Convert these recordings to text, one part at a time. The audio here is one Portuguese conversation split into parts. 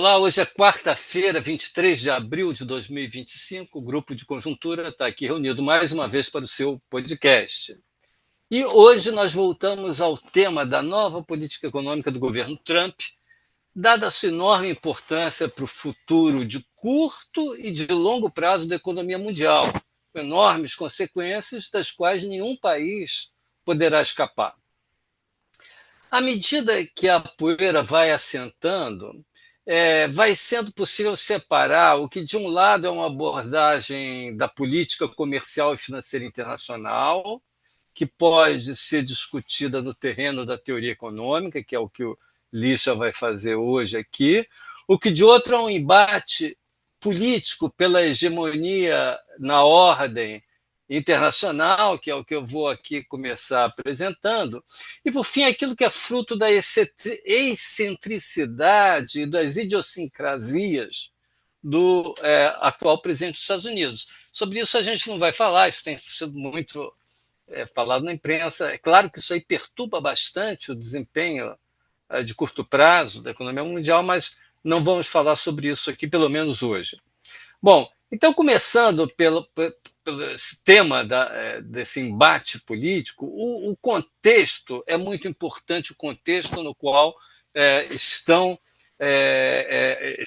Olá, hoje é quarta-feira, 23 de abril de 2025. O Grupo de Conjuntura está aqui reunido mais uma vez para o seu podcast. E hoje nós voltamos ao tema da nova política econômica do governo Trump, dada a sua enorme importância para o futuro de curto e de longo prazo da economia mundial, com enormes consequências das quais nenhum país poderá escapar. À medida que a poeira vai assentando, vai sendo possível separar o que, de um lado, é uma abordagem da política comercial e financeira internacional, que pode ser discutida no terreno da teoria econômica, que é o que o Licha vai fazer hoje aqui, o que, de outro, é um embate político pela hegemonia na ordem internacional, que é o que eu vou aqui começar apresentando, e, por fim, aquilo que é fruto da excentricidade e das idiosincrasias do atual presidente dos Estados Unidos. Sobre isso a gente não vai falar, isso tem sido muito falado na imprensa. É claro que isso aí perturba bastante o desempenho de curto prazo da economia mundial, mas não vamos falar sobre isso aqui, pelo menos hoje. Bom, então, começando pelo esse tema desse embate político, o contexto é muito importante, o contexto no qual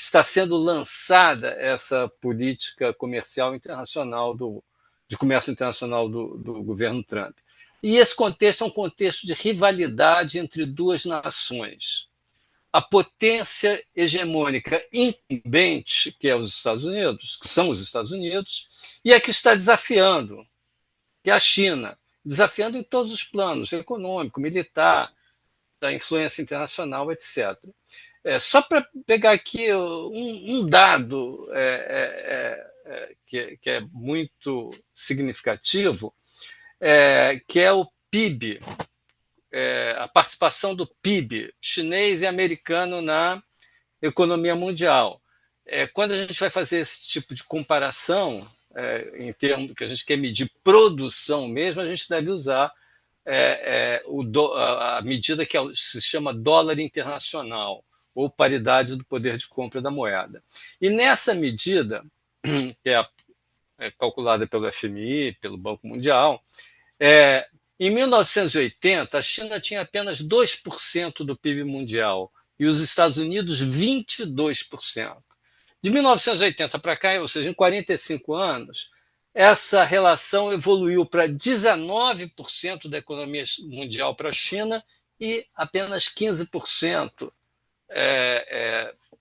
está sendo lançada essa política comercial internacional de comércio internacional do governo Trump. E esse contexto é um contexto de rivalidade entre duas nações. A potência hegemônica incumbente, que é os Estados Unidos, que são os Estados Unidos, e a que está desafiando, que é a China, desafiando em todos os planos, econômico, militar, da influência internacional, etc. Só para pegar aqui um dado que é muito significativo, que é o PIB, a participação do PIB chinês e americano na economia mundial. Quando a gente vai fazer esse tipo de comparação, em termos que a gente quer medir produção mesmo, a gente deve usar a medida que se chama dólar internacional, ou paridade do poder de compra da moeda. E nessa medida, que é calculada pelo FMI, pelo Banco Mundial, em 1980, a China tinha apenas 2% do PIB mundial e os Estados Unidos 22%. De 1980 para cá, ou seja, em 45 anos, essa relação evoluiu para 19% da economia mundial para a China e apenas 15%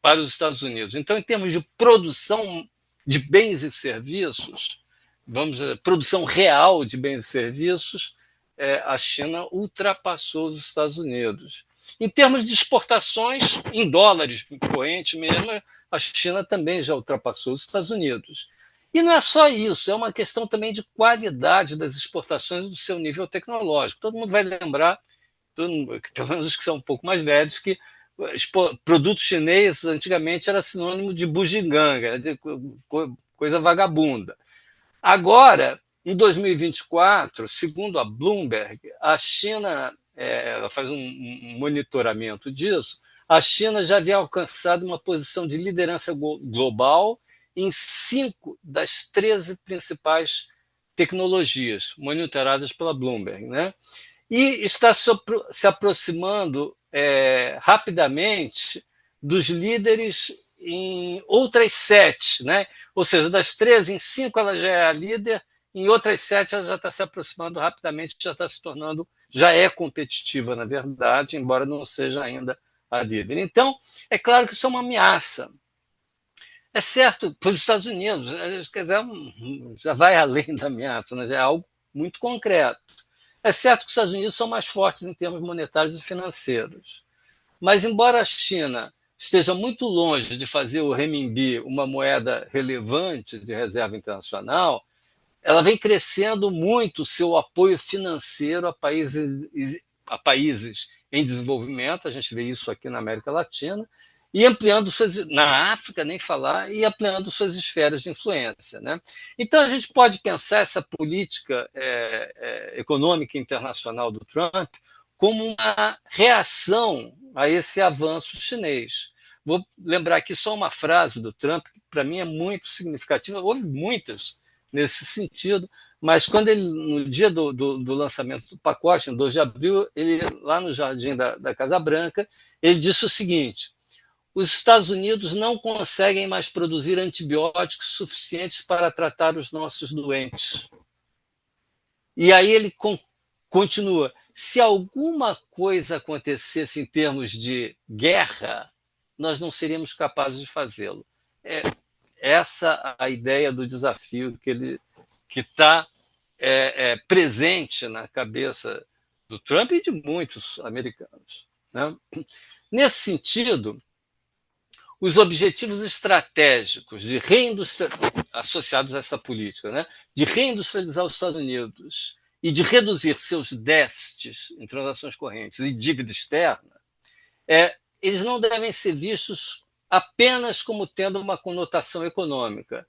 para os Estados Unidos. Então, em termos de produção de bens e serviços, vamos dizer, produção real de bens e serviços, a China ultrapassou os Estados Unidos. Em termos de exportações, em dólares correntes mesmo, a China também já ultrapassou os Estados Unidos. E não é só isso, é uma questão também de qualidade das exportações do seu nível tecnológico. Todo mundo vai lembrar, pelo menos os que são um pouco mais velhos, que produto chinês antigamente era sinônimo de bugiganga, de coisa vagabunda. Agora, em 2024, segundo a Bloomberg, a China, ela faz um monitoramento disso, a China já havia alcançado uma posição de liderança global em 5 das 13 principais tecnologias monitoradas pela Bloomberg, né? E está se aproximando rapidamente dos líderes em outras 7, né? Ou seja, das 13, em 5 ela já é a líder, em outras 7 ela já está se aproximando rapidamente, já está se tornando, já é competitiva, na verdade, embora não seja ainda a líder. Então, é claro que isso é uma ameaça. É certo, para os Estados Unidos, quer dizer, já vai além da ameaça, né? Já é algo muito concreto. É certo que os Estados Unidos são mais fortes em termos monetários e financeiros. Mas, embora a China esteja muito longe de fazer o renminbi uma moeda relevante de reserva internacional, ela vem crescendo muito o seu apoio financeiro a países em desenvolvimento, a gente vê isso aqui na América Latina, e ampliando na África, nem falar, e ampliando suas esferas de influência. Né? Então, a gente pode pensar essa política econômica internacional do Trump como uma reação a esse avanço chinês. Vou lembrar aqui só uma frase do Trump, que para mim é muito significativa, houve muitas nesse sentido, mas quando ele, no dia do lançamento do pacote, em 2 de abril, ele, lá no jardim da Casa Branca, ele disse o seguinte: os Estados Unidos não conseguem mais produzir antibióticos suficientes para tratar os nossos doentes. E aí ele continua: se alguma coisa acontecesse em termos de guerra, nós não seríamos capazes de fazê-lo. É essa a ideia do desafio que está presente na cabeça do Trump e de muitos americanos, né? Nesse sentido, os objetivos estratégicos de associados a essa política, né, de reindustrializar os Estados Unidos e de reduzir seus déficits em transações correntes e dívida externa, eles não devem ser vistos apenas como tendo uma conotação econômica.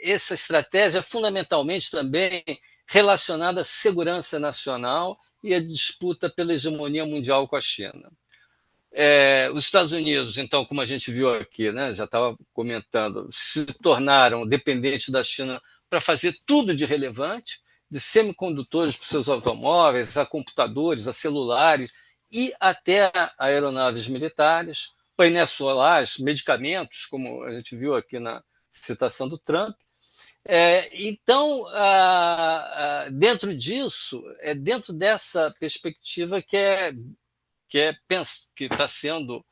Essa estratégia é fundamentalmente também relacionada à segurança nacional e à disputa pela hegemonia mundial com a China. Os Estados Unidos, então, como a gente viu aqui, né, já estava comentando, se tornaram dependentes da China para fazer tudo de relevante, de semicondutores para seus automóveis, a computadores, a celulares e até a aeronaves militares, painéis solares, medicamentos, como a gente viu aqui na citação do Trump. Então, dentro disso, dentro dessa perspectiva que está sendo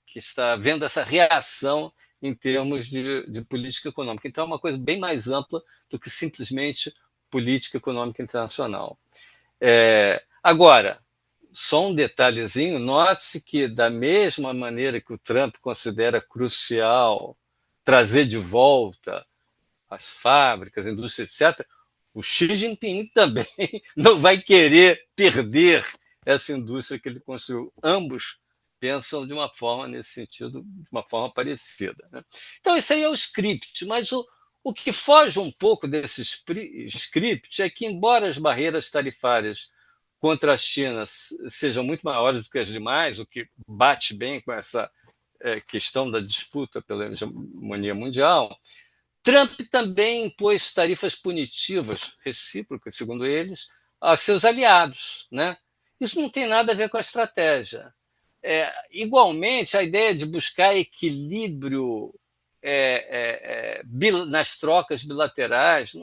que está vendo essa reação em termos de política econômica. Então é uma coisa bem mais ampla do que simplesmente política econômica internacional. Agora, só um detalhezinho, note-se que da mesma maneira que o Trump considera crucial trazer de volta as fábricas, a indústria, etc., o Xi Jinping também não vai querer perder essa indústria que ele construiu. Ambos pensam de uma forma, nesse sentido, de uma forma parecida, né? Então, isso aí é o script, mas o que foge um pouco desse script é que, embora as barreiras tarifárias contra a China sejam muito maiores do que as demais, o que bate bem com essa questão da disputa pela hegemonia mundial, Trump também impôs tarifas punitivas, recíprocas, segundo eles, a seus aliados, né? Isso não tem nada a ver com a estratégia. Igualmente, a ideia de buscar equilíbrio nas trocas bilaterais,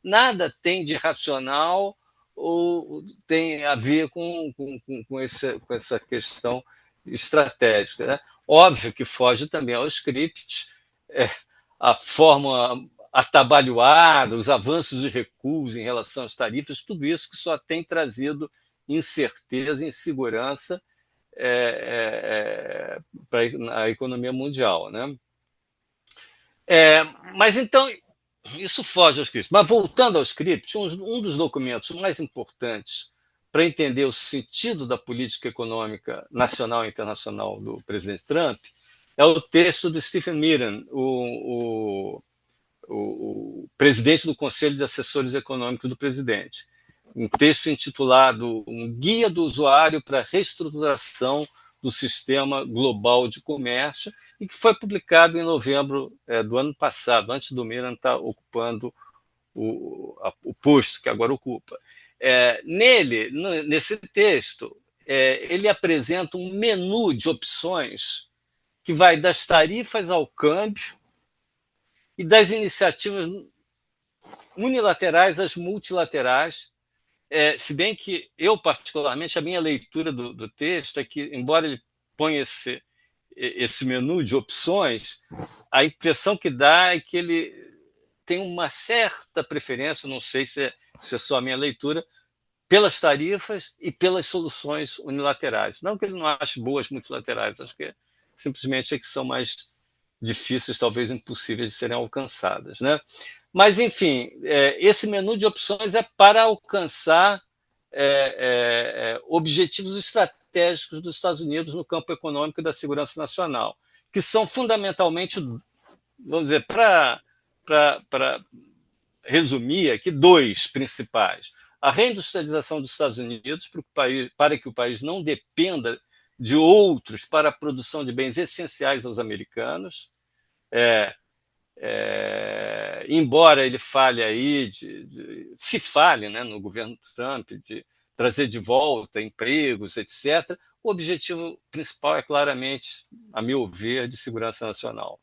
nada tem de racional ou tem a ver com essa questão estratégica, né? Óbvio que foge também ao script, a forma atabalhoada, os avanços de recuos em relação às tarifas, tudo isso que só tem trazido incerteza e insegurança para a economia mundial, né? Mas então, isso foge ao script. Mas voltando ao script, um dos documentos mais importantes para entender o sentido da política econômica nacional e internacional do presidente Trump é o texto do Stephen Miller, o presidente do Conselho de Assessores Econômicos do presidente. Um texto intitulado Um Guia do Usuário para a Reestruturação do Sistema Global de Comércio, e que foi publicado em novembro do ano passado, antes do Miller estar ocupando o posto que agora ocupa. Nesse texto, ele apresenta um menu de opções que vai das tarifas ao câmbio e das iniciativas unilaterais às multilaterais, se bem que eu, particularmente, a minha leitura do texto é que, embora ele ponha esse menu de opções, a impressão que dá é que ele tem uma certa preferência, não sei se é só a minha leitura, pelas tarifas e pelas soluções unilaterais. Não que ele não ache boas multilaterais, acho que simplesmente é que são mais difíceis, talvez impossíveis de serem alcançadas, né? Mas, enfim, esse menu de opções é para alcançar objetivos estratégicos dos Estados Unidos no campo econômico e da segurança nacional, que são fundamentalmente, vamos dizer, para resumir aqui, dois principais. A reindustrialização dos Estados Unidos para que o país não dependa de outros para a produção de bens essenciais aos americanos. Embora ele fale aí, se fale, né, no governo Trump, de trazer de volta empregos, etc., o objetivo principal é claramente, a meu ver, de segurança nacional.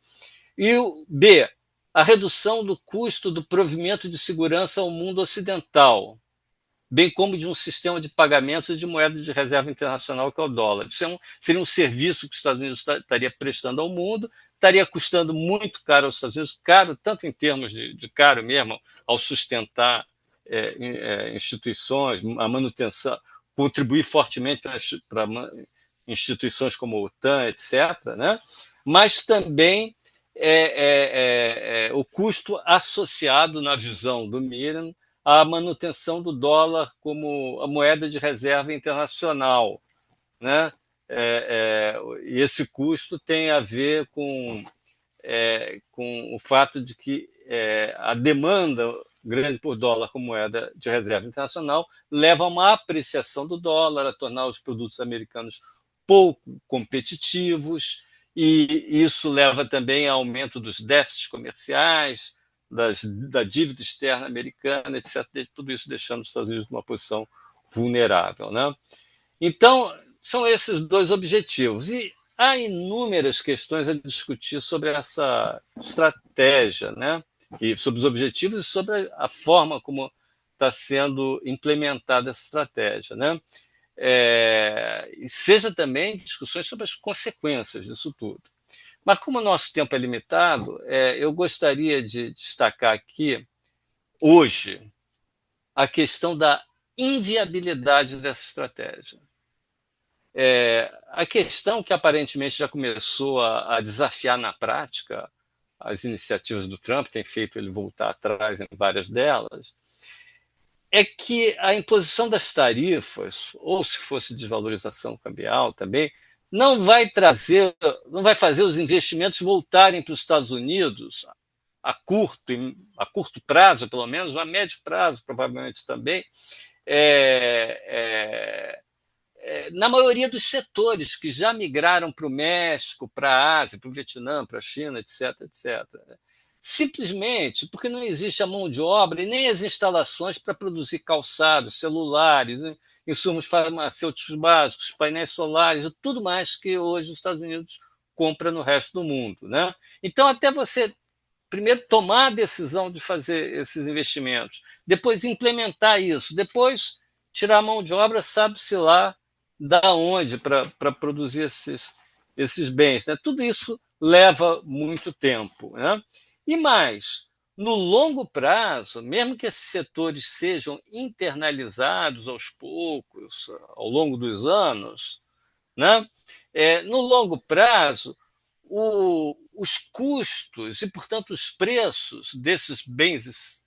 E o B, a redução do custo do provimento de segurança ao mundo ocidental, bem como de um sistema de pagamentos de moeda de reserva internacional, que é o dólar. Isso seria um serviço que os Estados Unidos estaria prestando ao mundo, estaria custando muito caro aos Estados Unidos, caro tanto em termos de caro mesmo, ao sustentar instituições, a manutenção, contribuir fortemente para instituições como a OTAN, etc., né? Mas também o custo associado, na visão do Miriam, à manutenção do dólar como a moeda de reserva internacional, né? E esse custo tem a ver com o fato de que a demanda grande por dólar como moeda de reserva internacional leva a uma apreciação do dólar, a tornar os produtos americanos pouco competitivos, e isso leva também a aumento dos déficits comerciais, da dívida externa americana, etc. Tudo isso deixando os Estados Unidos numa posição vulnerável, né? Então, são esses dois objetivos. E há inúmeras questões a discutir sobre essa estratégia, né? E sobre os objetivos e sobre a forma como está sendo implementada essa estratégia, né? E seja também discussões sobre as consequências disso tudo. Mas como o nosso tempo é limitado, eu gostaria de destacar aqui, hoje, a questão da inviabilidade dessa estratégia. A questão que aparentemente já começou a desafiar na prática as iniciativas do Trump, tem feito ele voltar atrás em várias delas, é que a imposição das tarifas, ou se fosse desvalorização cambial também, não vai fazer os investimentos voltarem para os Estados Unidos a curto prazo, pelo menos, a médio prazo, provavelmente também, na maioria dos setores que já migraram para o México, para a Ásia, para o Vietnã, para a China, etc., etc. Simplesmente porque não existe a mão de obra e nem as instalações para produzir calçados, celulares, insumos farmacêuticos básicos, painéis solares e tudo mais que hoje os Estados Unidos compra no resto do mundo, né? Então, até você primeiro tomar a decisão de fazer esses investimentos, depois implementar isso, depois tirar a mão de obra, sabe-se lá da onde para produzir esses bens, né? Tudo isso leva muito tempo, né? E mais, no longo prazo, mesmo que esses setores sejam internalizados aos poucos, ao longo dos anos, né? No longo prazo, os custos e, portanto, os preços desses bens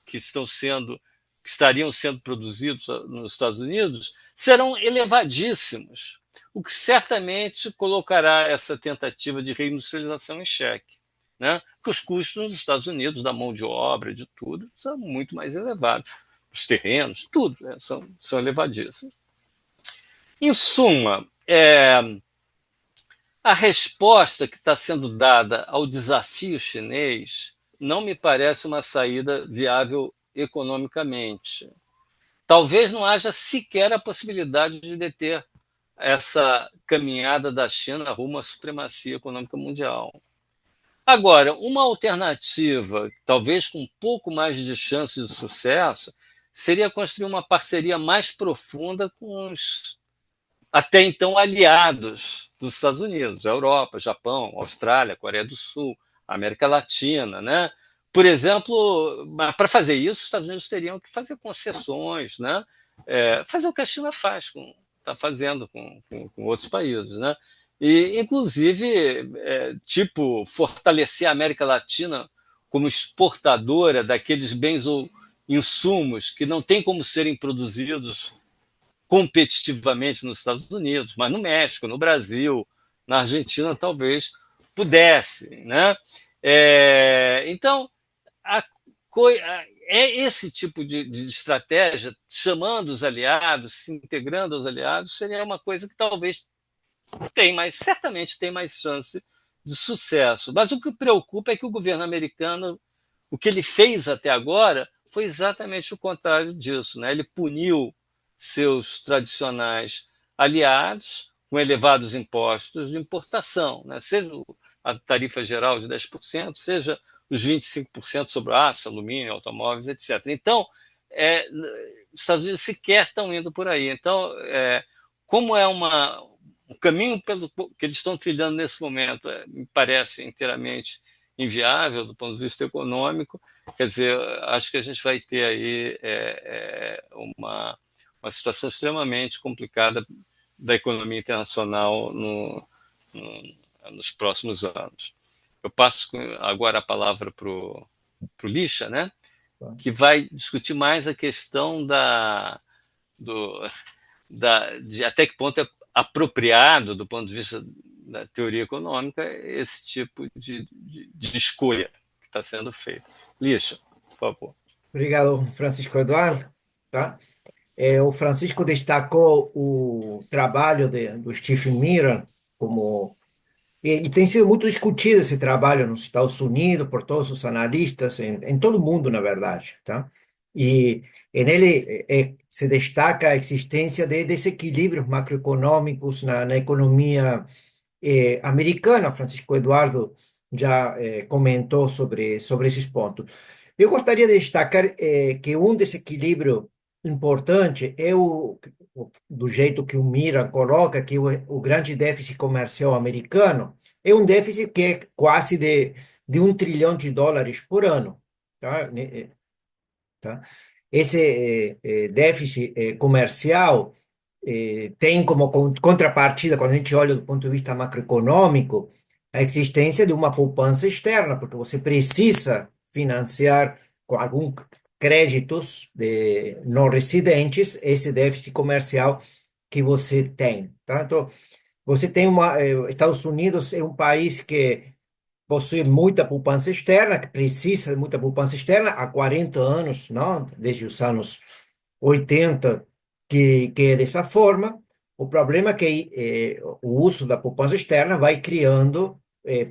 que estariam sendo produzidos nos Estados Unidos serão elevadíssimos, o que certamente colocará essa tentativa de reindustrialização em xeque, né? Porque os custos nos Estados Unidos, da mão de obra, de tudo, são muito mais elevados. Os terrenos, tudo, são elevadíssimos. Em suma, a resposta que está sendo dada ao desafio chinês não me parece uma saída viável economicamente. Talvez não haja sequer a possibilidade de deter essa caminhada da China rumo à supremacia econômica mundial. Agora, uma alternativa, talvez com um pouco mais de chances de sucesso, seria construir uma parceria mais profunda com os até então aliados dos Estados Unidos, a Europa, Japão, Austrália, Coreia do Sul, América Latina, né? Por exemplo, para fazer isso, os Estados Unidos teriam que fazer concessões, né? Fazer o que a China está fazendo com outros países, né? E, inclusive, fortalecer a América Latina como exportadora daqueles bens ou insumos que não têm como serem produzidos competitivamente nos Estados Unidos, mas no México, no Brasil, na Argentina talvez pudesse, né? Então, é esse tipo de estratégia, chamando os aliados, se integrando aos aliados, seria uma coisa que talvez certamente tem mais chance de sucesso. Mas o que preocupa é que o governo americano, o que ele fez até agora, foi exatamente o contrário disso. Né? Ele puniu seus tradicionais aliados com elevados impostos de importação, né? Seja a tarifa geral de 10%, seja os 25% sobre aço, alumínio, automóveis, etc. Então, os Estados Unidos sequer estão indo por aí. Então, como é o caminho pelo que eles estão trilhando nesse momento me parece inteiramente inviável do ponto de vista econômico, quer dizer, acho que a gente vai ter aí uma situação extremamente complicada da economia internacional nos próximos anos. Eu passo agora a palavra para o Lixa, né, que vai discutir mais a questão de até que ponto é apropriado, do ponto de vista da teoria econômica, esse tipo de escolha que está sendo feita. Lixa, por favor. Obrigado, Francisco Eduardo. Tá? O Francisco destacou o trabalho do Stephen Miran como e tem sido muito discutido esse trabalho nos Estados Unidos por todos os analistas em todo o mundo, na verdade, tá? E nele se destaca a existência de desequilíbrios macroeconômicos na economia americana. Francisco Eduardo já comentou sobre esses pontos. Eu gostaria de destacar que um desequilíbrio importante é do jeito que o Mira coloca, que o grande déficit comercial americano é um déficit que é quase de US$ 1 trilhão por ano. Tá? Tá? Esse déficit comercial tem como contrapartida, quando a gente olha do ponto de vista macroeconômico, a existência de uma poupança externa, porque você precisa financiar com alguns créditos de não residentes esse déficit comercial que você tem. Tá? Então, você tem Estados Unidos é um país que possui muita poupança externa, que precisa de muita poupança externa há 40 anos, não? Desde os anos 80, que é dessa forma. O problema é que o uso da poupança externa vai criando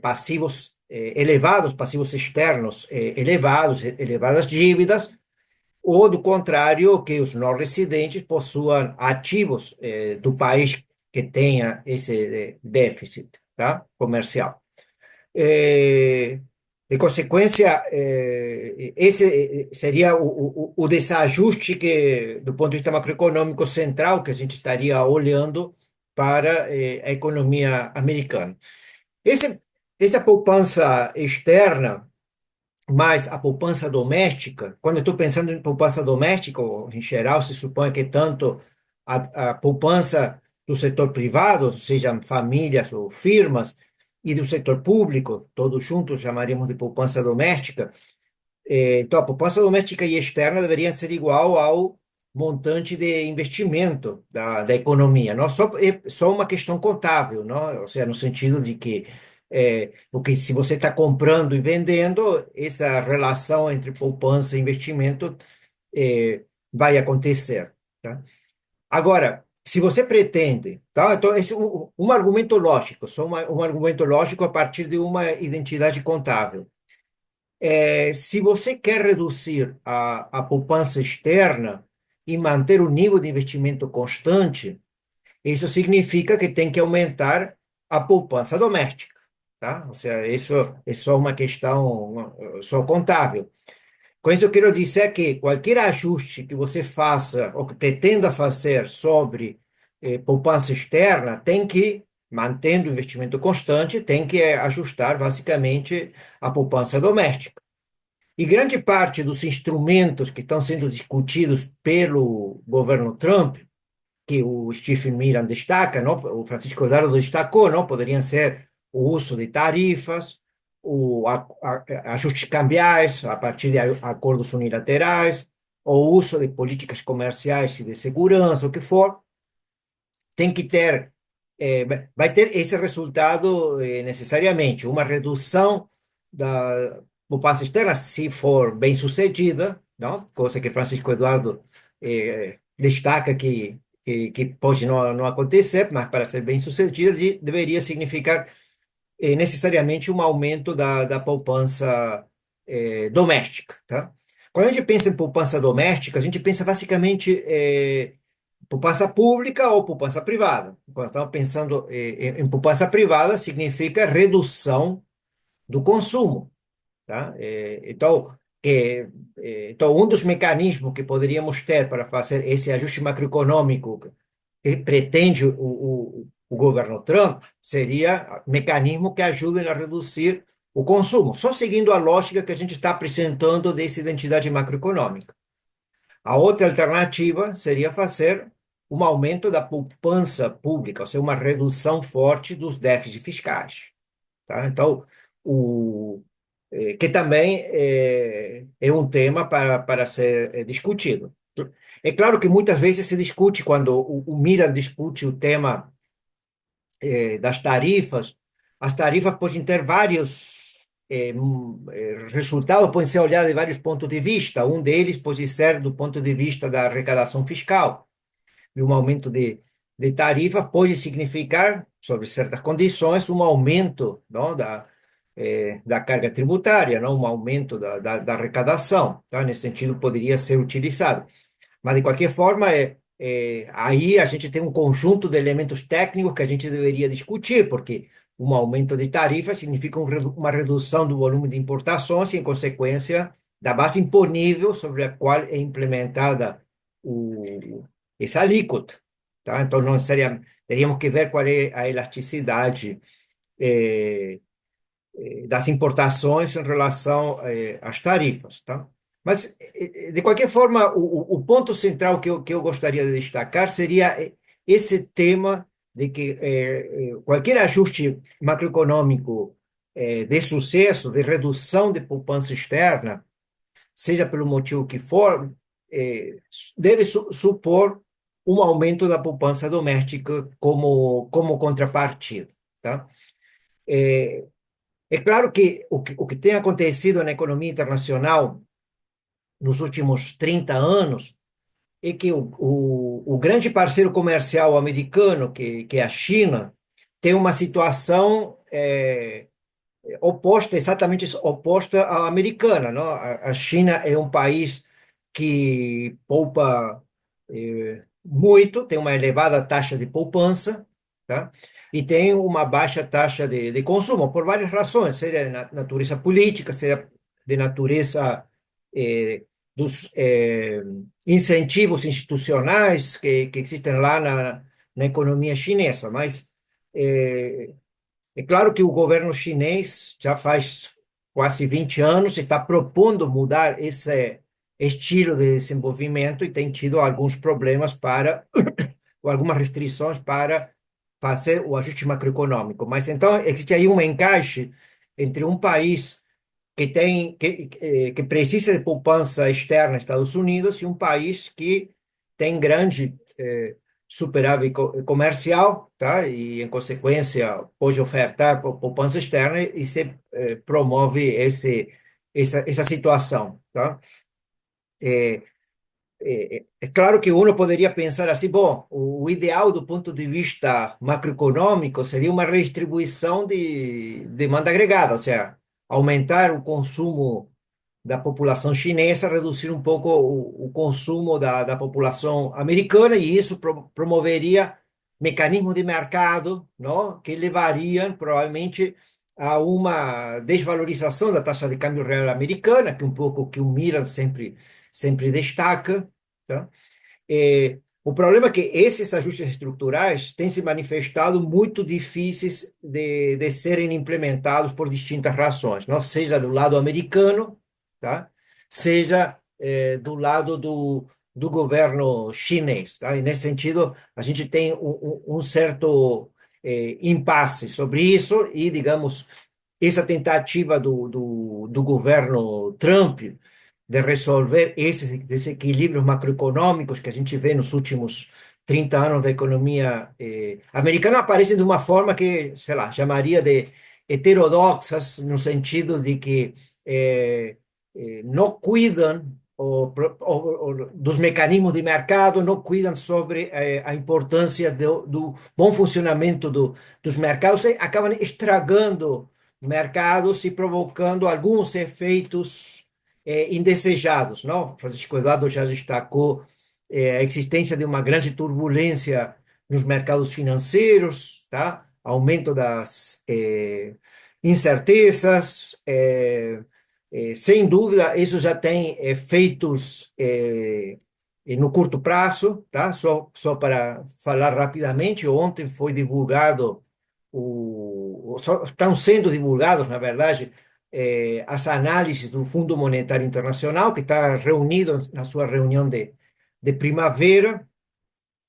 passivos elevados, passivos externos elevados, elevadas dívidas, ou, do contrário, que os não residentes possuam ativos do país que tenha esse déficit, tá? Comercial. Eh, de consequência, esse seria o desajuste que, do ponto de vista macroeconômico central, que a gente estaria olhando para a economia americana. Esse, essa poupança externa, mais a poupança doméstica, quando eu estou pensando em poupança doméstica, em geral, se supõe que tanto a poupança do setor privado, sejam famílias ou firmas, e do setor público, todos juntos chamaríamos de poupança doméstica. Então, a poupança doméstica e externa deveria ser igual ao montante de investimento da economia. Não só, é só uma questão contábil, não? Ou seja, no sentido de que porque se você está comprando e vendendo, essa relação entre poupança e investimento vai acontecer. Tá? Agora, se você pretende, tá? Então, esse é um argumento lógico, só um argumento lógico a partir de uma identidade contábil. Se você quer reduzir a poupança externa e manter o nível de investimento constante, isso significa que tem que aumentar a poupança doméstica, tá? Ou seja, isso é só uma questão só contábil. Com isso, eu quero dizer que qualquer ajuste que você faça ou que pretenda fazer sobre poupança externa tem que, mantendo o investimento constante, tem que ajustar basicamente a poupança doméstica. E grande parte dos instrumentos que estão sendo discutidos pelo governo Trump, que o Stephen Miran destaca, não? O Francisco Dardo destacou, não? Poderiam ser o uso de tarifas, ajustes cambiais a partir de acordos unilaterais, o uso de políticas comerciais e de segurança, o que for, tem que ter, vai ter esse resultado necessariamente, uma redução poupança externa, se for bem sucedida, não? Coisa que Francisco Eduardo destaca que pode não acontecer, mas para ser bem sucedida, deveria significar necessariamente um aumento da poupança doméstica, tá? Quando a gente pensa em poupança doméstica, a gente pensa basicamente poupança pública ou poupança privada. Quando estamos pensando em poupança privada, significa redução do consumo, tá? Então, um dos mecanismos que poderíamos ter para fazer esse ajuste macroeconômico que pretende o governo Trump seria mecanismos que ajudem a reduzir o consumo, só seguindo a lógica que a gente está apresentando dessa identidade macroeconômica. A outra alternativa seria fazer um aumento da poupança pública, ou seja, uma redução forte dos déficits fiscais. Tá? Então, que também é um tema para ser discutido. É claro que muitas vezes se discute, quando o Mira discute o tema das tarifas, as tarifas podem ter vários resultados, podem ser olhados de vários pontos de vista. Um deles pode ser do ponto de vista da arrecadação fiscal. E um aumento de tarifa pode significar, sob certas condições, um aumento, não, da carga tributária, não, um aumento da arrecadação. Tá? Nesse sentido, poderia ser utilizado. Mas, de qualquer forma, aí a gente tem um conjunto de elementos técnicos que a gente deveria discutir, porque um aumento de tarifa significa uma redução do volume de importações e, em consequência, da base imponível sobre a qual é implementada essa alíquota. Tá? Então, não seria, teríamos que ver qual é a elasticidade eh, das importações em relação às tarifas, tá? Mas, de qualquer forma, o ponto central que eu gostaria de destacar seria esse tema de que qualquer ajuste macroeconômico de sucesso, de redução de poupança externa, seja pelo motivo que for, deve supor um aumento da poupança doméstica como contrapartida, tá? É claro que o que tem acontecido na economia internacional nos últimos 30 anos é que o grande parceiro comercial americano, que é a China, tem uma situação oposta, exatamente oposta à americana, não? A China é um país que poupa muito, tem uma elevada taxa de poupança, tá? E tem uma baixa taxa de consumo, por várias razões, seja de natureza política, seja de natureza eh, dos incentivos institucionais que existem lá na economia chinesa, mas é claro que o governo chinês já faz quase 20 anos está propondo mudar esse estilo de desenvolvimento e tem tido alguns problemas ou algumas restrições para fazer o ajuste macroeconômico. Mas então existe aí um encaixe entre um país que precisa de poupança externa, Estados Unidos, e um país que tem grande superávit comercial, tá? E, em consequência, pode ofertar poupança externa e se promove essa situação, tá? É claro que uno poderia pensar assim, bom, o ideal do ponto de vista macroeconômico seria uma redistribuição de demanda agregada, ou seja, aumentar o consumo da população chinesa, reduzir um pouco o consumo da população americana, e isso promoveria mecanismos de mercado, não? Que levariam provavelmente a uma desvalorização da taxa de câmbio real americana, que é um pouco que o Miran sempre destaca, tá? O problema é que esses ajustes estruturais têm se manifestado muito difíceis de serem implementados por distintas razões, não seja do lado americano, tá? Seja do lado do governo chinês, tá? E nesse sentido, a gente tem um certo impasse sobre isso e, digamos, essa tentativa do governo Trump de resolver esses desequilíbrios macroeconômicos que a gente vê nos últimos 30 anos da economia americana aparecem de uma forma que, sei lá, chamaria de heterodoxas, no sentido de que não cuidam dos mecanismos de mercado, não cuidam sobre a importância do bom funcionamento dos mercados, e acabam estragando mercados e provocando alguns efeitos indesejados, não? Francisco Eduardo já destacou a existência de uma grande turbulência nos mercados financeiros, tá? Aumento das incertezas, sem dúvida, isso já tem efeitos no curto prazo, tá? Só para falar rapidamente, ontem foi divulgado, estão sendo divulgados, na verdade, as análises do Fundo Monetário Internacional, que está reunido na sua reunião de primavera,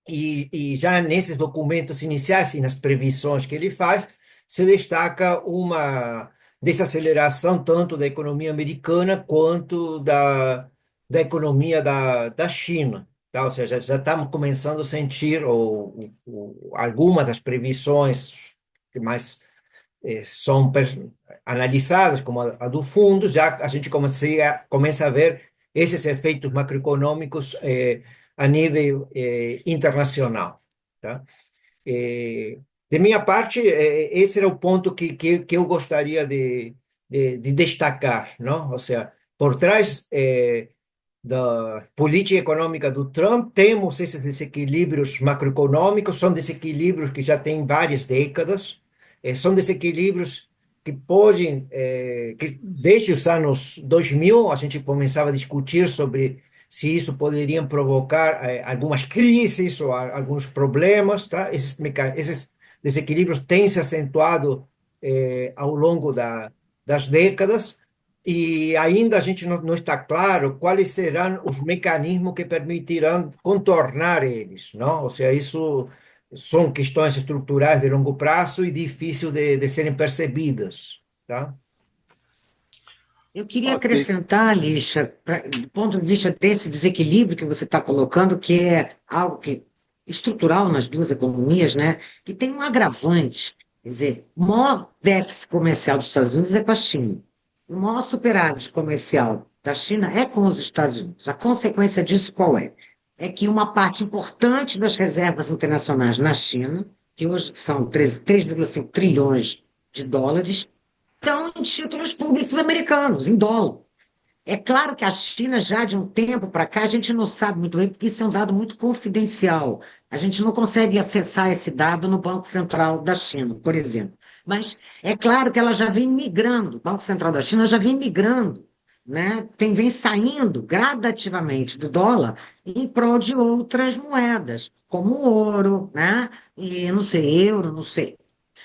e já nesses documentos iniciais e nas previsões que ele faz, se destaca uma desaceleração tanto da economia americana quanto da economia da China. Tá? Ou seja, já estamos começando a sentir algumas das previsões que mais são analisadas, como a do fundo, já a gente começa a ver esses efeitos macroeconômicos a nível internacional. Tá? Eh, de minha parte, esse era o ponto que eu gostaria de destacar, não? Ou seja, por trás da política econômica do Trump, temos esses desequilíbrios macroeconômicos, são desequilíbrios que já têm várias décadas, são desequilíbrios que podem, que desde os anos 2000, a gente começava a discutir sobre se isso poderia provocar algumas crises ou alguns problemas, tá? Esses desequilíbrios têm se acentuado ao longo das décadas, e ainda a gente não está claro quais serão os mecanismos que permitirão contornar eles, não? Ou seja, isso são questões estruturais de longo prazo e difícil de serem percebidas, tá? Eu queria Ok. acrescentar, Lixa, do ponto de vista desse desequilíbrio que você está colocando, que é algo que estrutural nas duas economias, né? Que tem um agravante. Quer dizer, o maior déficit comercial dos Estados Unidos é com a China. O maior superávit comercial da China é com os Estados Unidos. A consequência disso qual é? É que uma parte importante das reservas internacionais na China, que hoje são 3,5 trilhões de dólares, estão em títulos públicos americanos, em dólar. É claro que a China, já de um tempo para cá, a gente não sabe muito bem, porque isso é um dado muito confidencial. A gente não consegue acessar esse dado no Banco Central da China, por exemplo. Mas é claro que ela já vem migrando, o Banco Central da China já vem migrando, né? Vem saindo gradativamente do dólar em prol de outras moedas, como o ouro, né? E não sei, euro, não sei.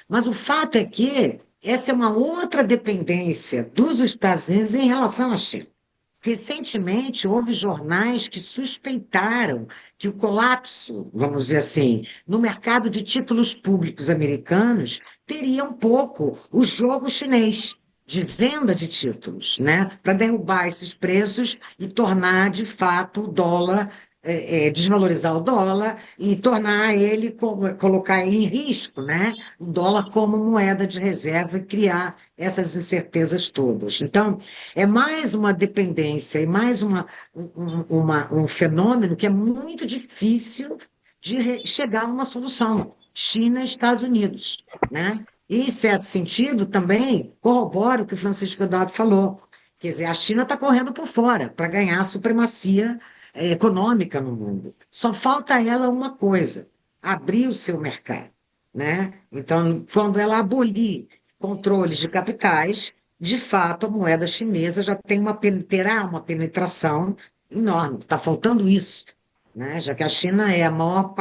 Mas o fato é que essa é uma outra dependência dos Estados Unidos em relação à China. Recentemente, houve jornais que suspeitaram que o colapso, vamos dizer assim, no mercado de títulos públicos americanos teria um pouco o jogo chinês de venda de títulos, né, para derrubar esses preços e tornar, de fato, o dólar, desvalorizar o dólar e tornar ele, colocar ele em risco, né, o dólar como moeda de reserva e criar essas incertezas todas. Então, é mais uma dependência e mais um fenômeno que é muito difícil de chegar a uma solução. China e Estados Unidos, né? E, em certo sentido, também corrobora o que o Francisco Eduardo falou. Quer dizer, a China está correndo por fora para ganhar a supremacia econômica no mundo. Só falta a ela uma coisa: abrir o seu mercado, né? Então, quando ela abolir controles de capitais, de fato, a moeda chinesa já terá uma penetração enorme. Está faltando isso, né? Já que a China é a maior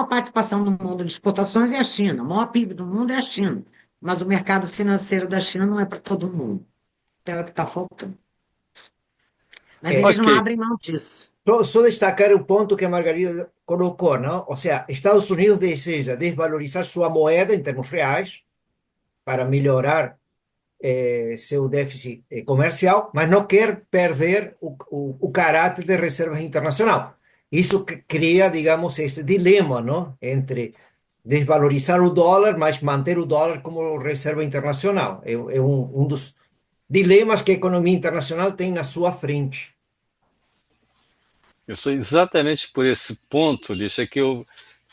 participação no mundo de exportações é a China, o maior PIB do mundo é a China, mas o mercado financeiro da China não é para todo mundo. Então é o que está faltando. Mas eles Ok. não abrem mão disso. Só destacar o ponto que a Margarida colocou, não? Ou seja, Estados Unidos deseja desvalorizar sua moeda em termos reais para melhorar seu déficit comercial, mas não quer perder o caráter de reserva internacional. Isso que cria, digamos, esse dilema, não? Entre desvalorizar o dólar, mas manter o dólar como reserva internacional. É um dos dilemas que a economia internacional tem na sua frente. Eu sou exatamente por esse ponto, Lixa, que eu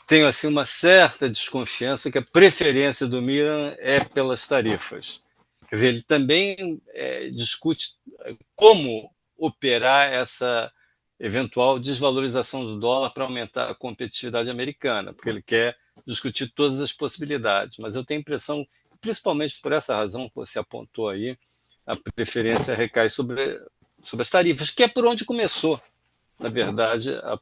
tenho assim uma certa desconfiança que a preferência do Miran é pelas tarifas. Quer dizer, ele também discute como operar essa eventual desvalorização do dólar para aumentar a competitividade americana, porque ele quer discutir todas as possibilidades. Mas eu tenho a impressão, principalmente por essa razão que você apontou aí, a preferência recai sobre as tarifas, que é por onde começou, na verdade, a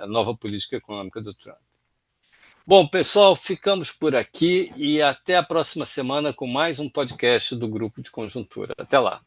nova política econômica do Trump. Bom, pessoal, ficamos por aqui e até a próxima semana com mais um podcast do Grupo de Conjuntura. Até lá.